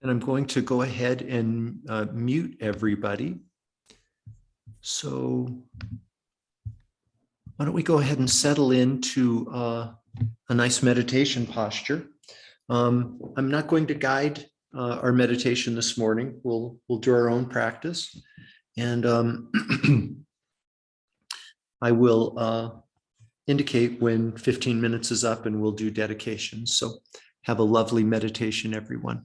And I'm going to go ahead and mute everybody. So why don't we go ahead and settle into a nice meditation posture. I'm not going to guide our meditation this morning. We'll do our own practice. And I will indicate when 15 minutes is up and we'll do dedications. So have a lovely meditation, everyone.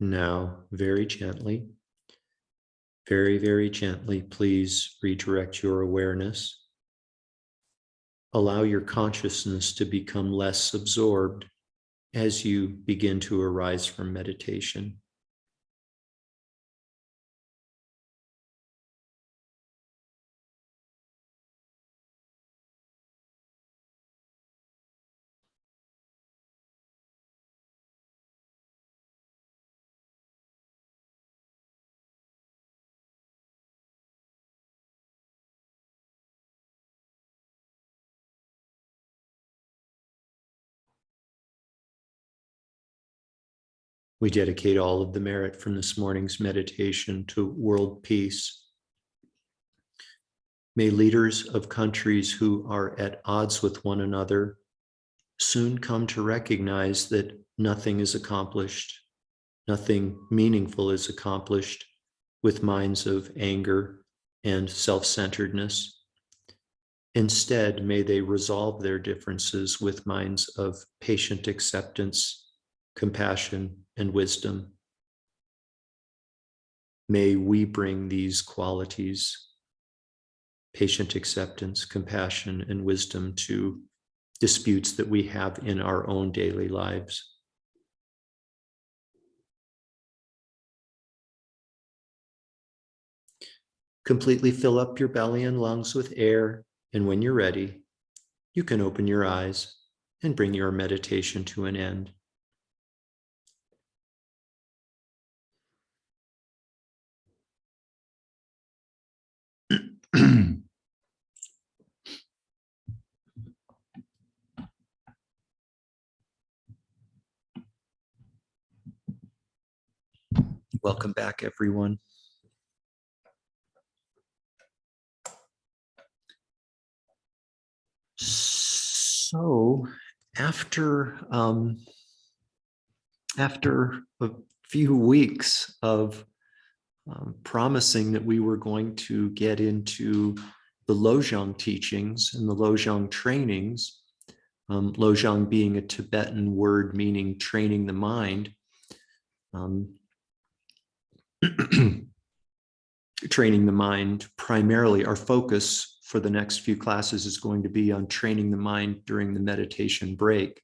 Now, very gently, very, very gently, please redirect your awareness. Allow your consciousness to become less absorbed as you begin to arise from meditation. We dedicate all of the merit from this morning's meditation to world peace. May leaders of countries who are at odds with one another soon come to recognize that nothing is accomplished, nothing meaningful is accomplished with minds of anger and self-centeredness. Instead, may they resolve their differences with minds of patient acceptance, compassion, and wisdom. May we bring these qualities, patient acceptance, compassion, and wisdom, to disputes that we have in our own daily lives. Completely fill up your belly and lungs with air, and when you're ready, you can open your eyes and bring your meditation to an end. Welcome back, everyone. So after a few weeks of promising that we were going to get into the Lojong teachings and the Lojong trainings, Lojong being a Tibetan word meaning training the mind, training the mind primarily, our focus for the next few classes is going to be on training the mind during the meditation break.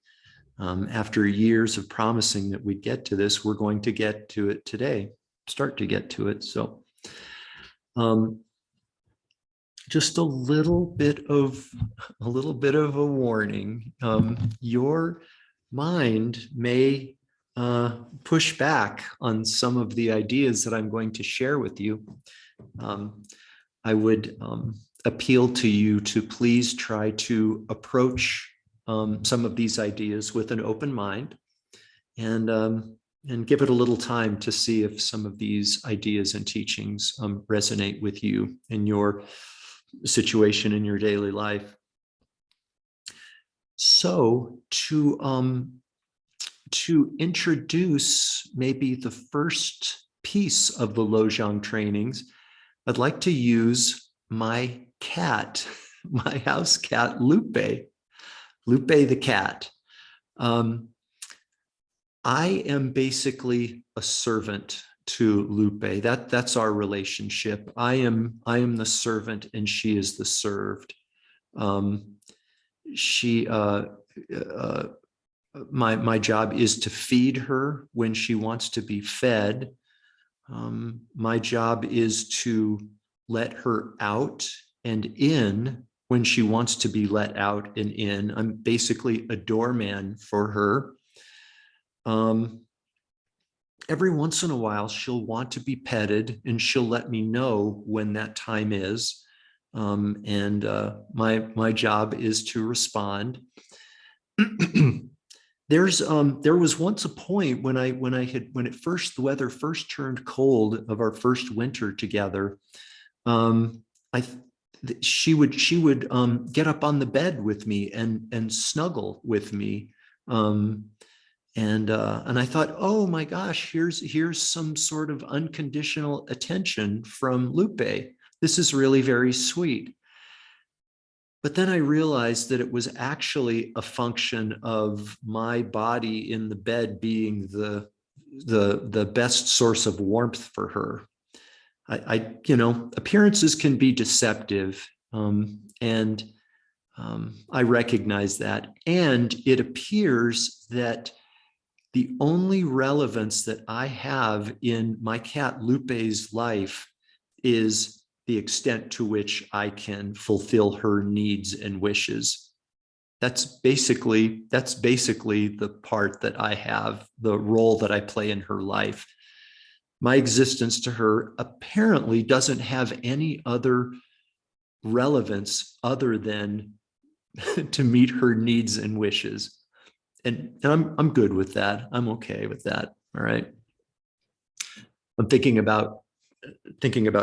After years of promising that we'd get to this, we're going to get to it today, start to get to it. So just a little bit of a warning. Your mind may push back on some of the ideas that I'm going to share with you. I would appeal to you to please try to approach some of these ideas with an open mind, and give it a little time to see if some of these ideas and teachings resonate with you in your situation in your daily life. So to introduce maybe the first piece of the Lojong trainings, I'd like to use my cat, my house cat, Lupe the cat. I am basically a servant to Lupe. That's our relationship. I am the servant and she is the served. My job is to feed her when she wants to be fed. My job is to let her out and in when she wants to be let out and in. I'm basically a doorman for her. Every once in a while, she'll want to be petted and she'll let me know when that time is. My job is to respond. There was once a point when the weather first turned cold of our first winter together. She would get up on the bed with me and snuggle with me. And I thought, oh my gosh, here's some sort of unconditional attention from Lupe. This is really very sweet. But then I realized that it was actually a function of my body in the bed being the best source of warmth for her. Appearances can be deceptive, and I recognize that. And it appears that the only relevance that I have in my cat Lupe's life is the extent to which I can fulfill her needs and wishes. That's basically the part that I have, the role that I play in her life. My existence to her apparently doesn't have any other relevance other than to meet her needs and wishes. And I'm good with that. I'm okay with that. All right. I'm thinking about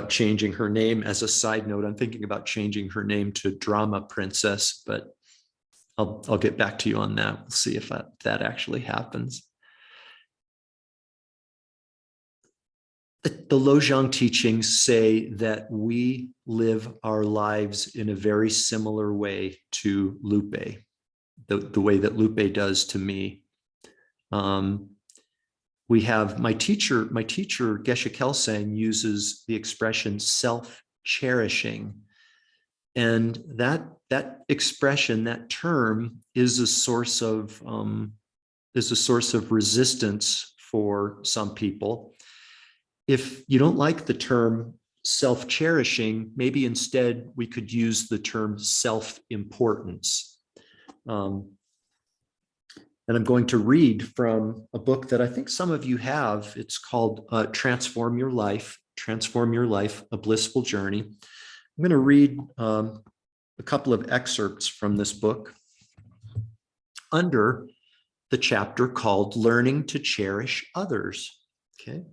changing her name. As a side note, I'm thinking about changing her name to Drama Princess, but I'll get back to you on that. We'll see if that actually happens. The Lojong teachings say that we live our lives in a very similar way to Lupe, the way that Lupe does to me. We have my teacher, Geshe Kelsang, uses the expression self-cherishing. And that expression, that term, is a source of resistance for some people. If you don't like the term self-cherishing, maybe instead we could use the term self-importance. And I'm going to read from a book that I think some of you have. It's called Transform Your Life, A Blissful Journey. I'm going to read a couple of excerpts from this book under the chapter called Learning to Cherish Others. Okay.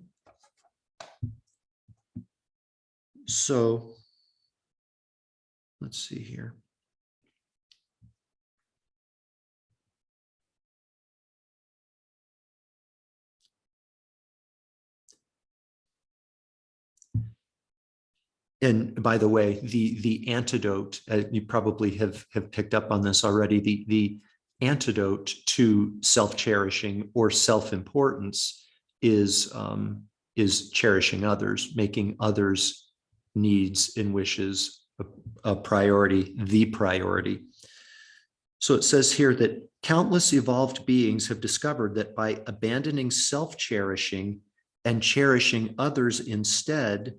So let's see here. And by the way, the antidote, you probably have picked up on this already, the antidote to self-cherishing or self-importance is cherishing others, making others' needs and wishes a priority, the priority. So it says here that countless evolved beings have discovered that by abandoning self-cherishing and cherishing others instead,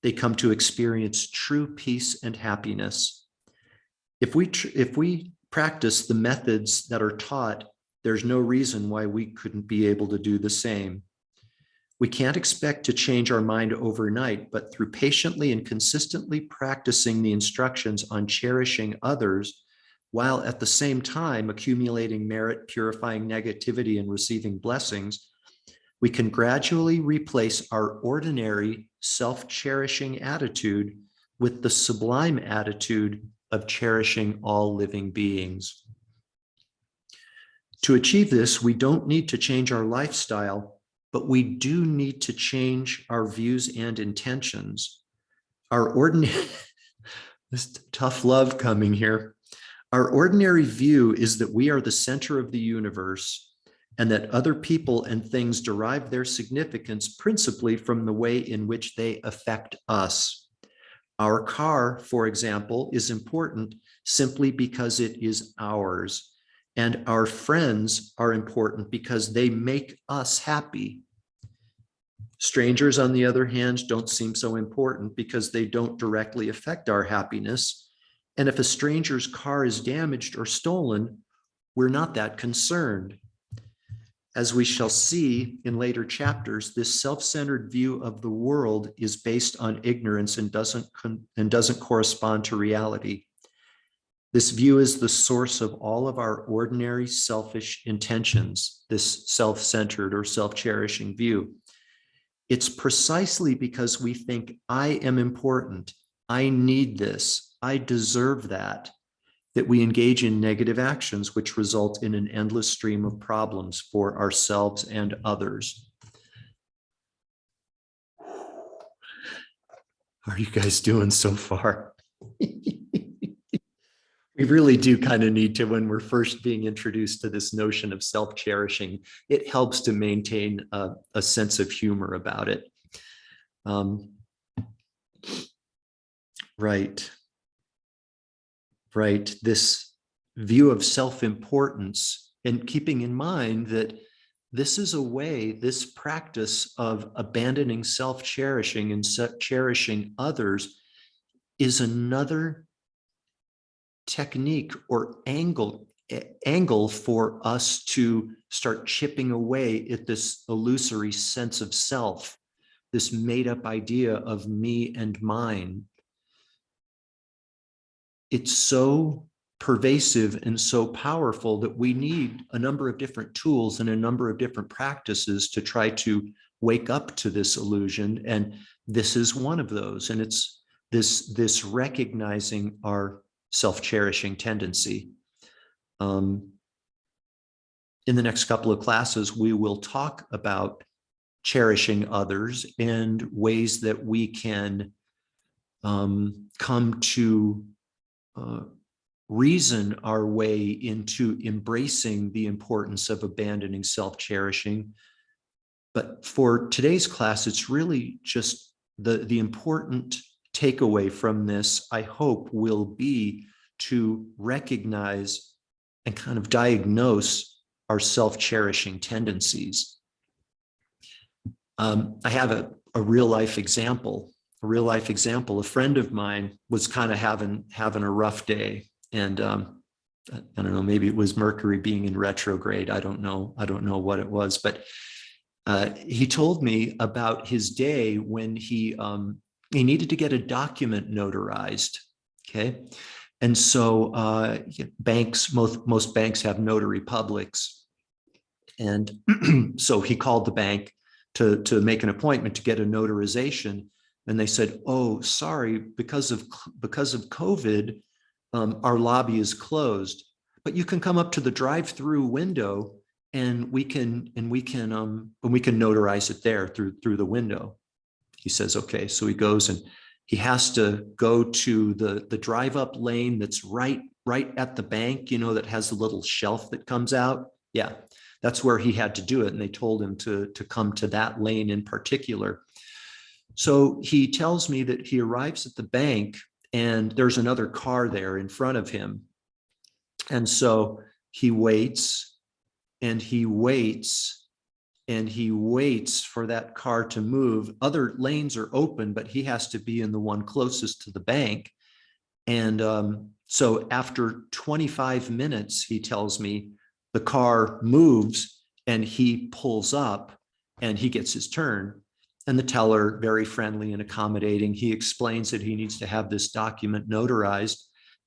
they come to experience true peace and happiness. If we practice the methods that are taught, there's no reason why we couldn't be able to do the same. We can't expect to change our mind overnight, but through patiently and consistently practicing the instructions on cherishing others, while at the same time accumulating merit, purifying negativity, and receiving blessings, we can gradually replace our ordinary self-cherishing attitude with the sublime attitude of cherishing all living beings. To achieve this, we don't need to change our lifestyle, but we do need to change our views and intentions. Our ordinary, this tough love coming here. Our ordinary view is that we are the center of the universe and that other people and things derive their significance principally from the way in which they affect us. Our car, for example, is important simply because it is ours, and our friends are important because they make us happy. Strangers, on the other hand, don't seem so important because they don't directly affect our happiness. And if a stranger's car is damaged or stolen, we're not that concerned. As we shall see in later chapters, this self-centered view of the world is based on ignorance and doesn't correspond to reality. This view is the source of all of our ordinary selfish intentions, this self-centered or self-cherishing view. It's precisely because we think I am important, I need this, I deserve that we engage in negative actions, which result in an endless stream of problems for ourselves and others. How are you guys doing so far? We really do kind of need to, when we're first being introduced to this notion of self-cherishing, it helps to maintain a sense of humor about it. Um, right, right. This view of self-importance, and keeping in mind that this is a way, this practice of abandoning self-cherishing and cherishing others is another technique or angle for us to start chipping away at this illusory sense of self, this made up idea of me and mine. It's so pervasive and so powerful that we need a number of different tools and a number of different practices to try to wake up to this illusion. And this is one of those. And it's this recognizing our self-cherishing tendency. In the next couple of classes, we will talk about cherishing others and ways that we can come to reason our way into embracing the importance of abandoning self-cherishing. But for today's class, it's really just the important takeaway from this, I hope, will be to recognize and kind of diagnose our self-cherishing tendencies. I have a real life example. A friend of mine was kind of having a rough day, and I don't know, maybe it was Mercury being in retrograde. I don't know what it was, but he told me about his day when he needed to get a document notarized. Okay. And so banks, most banks have notary publics. And so he called the bank to make an appointment to get a notarization. And they said, oh, sorry, because of COVID, our lobby is closed, but you can come up to the drive-through window and we can notarize it there through the window. He says, okay. So he goes and he has to go to the drive-up lane that's right at the bank, you know, that has the little shelf that comes out. Yeah, that's where he had to do it. And they told him to come to that lane in particular. So he tells me that he arrives at the bank and there's another car there in front of him. And so he waits and he waits and he waits for that car to move. Other lanes are open, but he has to be in the one closest to the bank. And so after 25 minutes, he tells me, the car moves and he pulls up and he gets his turn. And the teller, very friendly and accommodating, he explains that he needs to have this document notarized.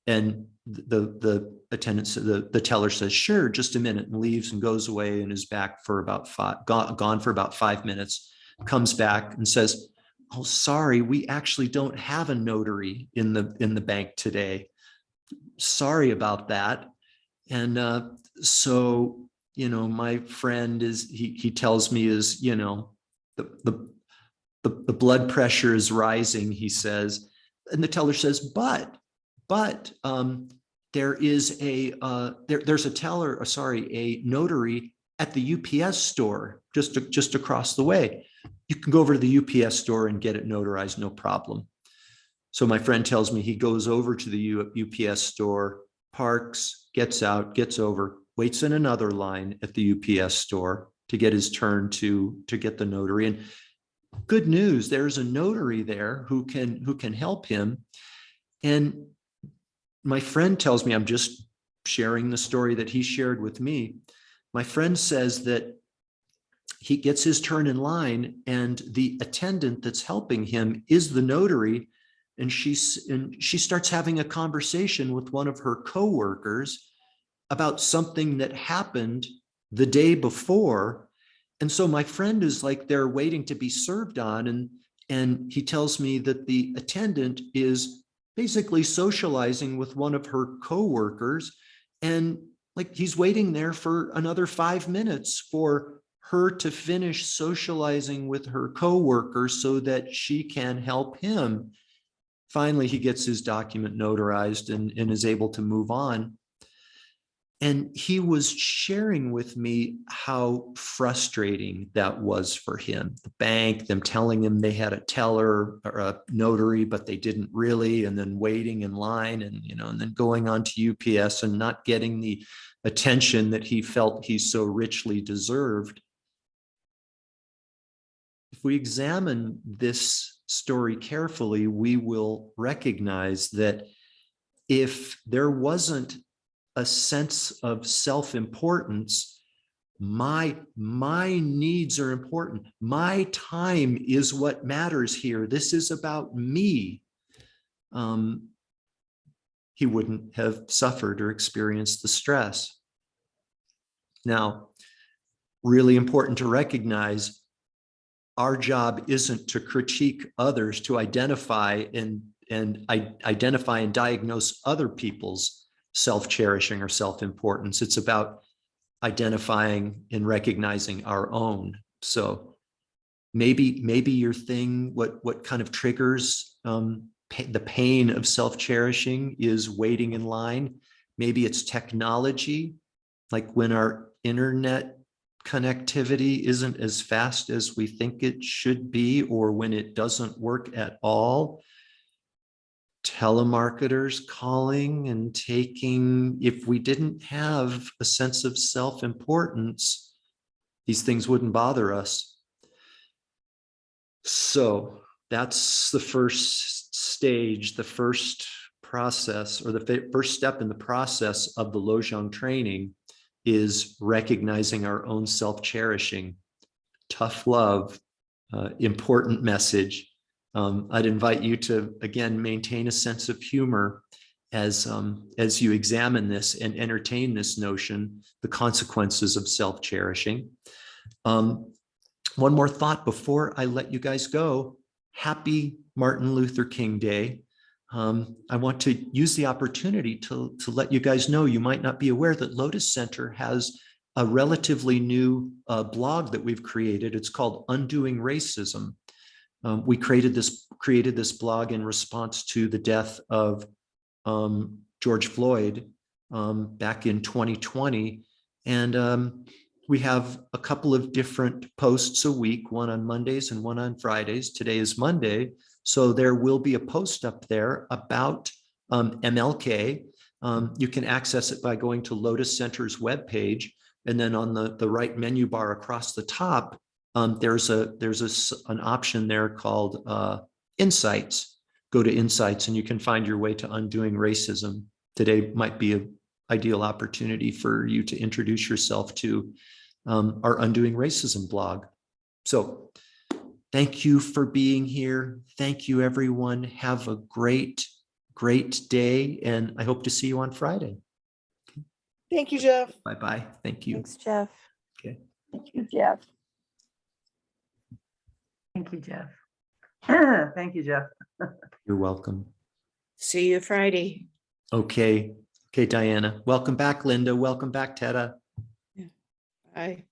And the attendant, the teller says, sure, just a minute, and leaves and goes away and is back for about gone for about 5 minutes, comes back and says, oh, sorry, we actually don't have a notary in the bank today. Sorry about that. And so, you know, my friend he tells me is, you know, the blood pressure is rising, he says. And the teller says, but there is there's a notary at the UPS store just across the way. You can go over to the UPS store and get it notarized, no problem. So my friend tells me he goes over to the UPS store, parks, gets out, gets over, waits in another line at the UPS store to get his turn to get the notary. And good news, there's a notary there who can help him. And my friend tells me, I'm just sharing the story that he shared with me. My friend says that he gets his turn in line and the attendant that's helping him is the notary. And she starts having a conversation with one of her coworkers about something that happened the day before. And so my friend is like there waiting to be served on. And he tells me that the attendant is basically socializing with one of her coworkers. And like he's waiting there for another 5 minutes for her to finish socializing with her coworker so that she can help him. Finally, he gets his document notarized and is able to move on. And he was sharing with me how frustrating that was for him. The bank, them telling him they had a teller or a notary, but they didn't really, and then waiting in line and, and then going on to UPS and not getting the attention that he felt he so richly deserved. If we examine this story carefully, we will recognize that if there wasn't a sense of self-importance, my needs are important. My time is what matters here. This is about me. He wouldn't have suffered or experienced the stress. Now, really important to recognize, our job isn't to critique others, to identify and diagnose other people's self-cherishing or self-importance. It's about identifying and recognizing our own. So maybe your thing, what kind of triggers the pain of self-cherishing is waiting in line. Maybe it's technology, like when our internet connectivity isn't as fast as we think it should be, or when it doesn't work at all. Telemarketers calling and taking, if we didn't have a sense of self-importance, these things wouldn't bother us. So that's the first stage, the first process, or the first step in the process of the Lojong training is recognizing our own self-cherishing. Tough love, important message. I'd invite you to, again, maintain a sense of humor as you examine this and entertain this notion, the consequences of self-cherishing. One more thought before I let you guys go. Happy Martin Luther King Day. I want to use the opportunity to let you guys know, you might not be aware that Lotus Center has a relatively new blog that we've created. It's called Undoing Racism. We created this blog in response to the death of George Floyd back in 2020. And we have a couple of different posts a week, one on Mondays and one on Fridays. Today is Monday. So there will be a post up there about MLK. You can access it by going to Lotus Center's webpage. And then on the right menu bar across the top, there's an option there called Insights. Go to Insights and you can find your way to Undoing Racism. Today might be an ideal opportunity for you to introduce yourself to our Undoing Racism blog. So thank you for being here. Thank you, everyone. Have a great day. And I hope to see you on Friday. Thank you, Jeff. Bye-bye. Thank you. Thanks, Jeff. Okay. Thank you, Jeff. Thank you, Jeff. Thank you, Jeff. You're welcome. See you Friday. Okay, Diana. Welcome back, Linda. Welcome back, Tetta. Bye.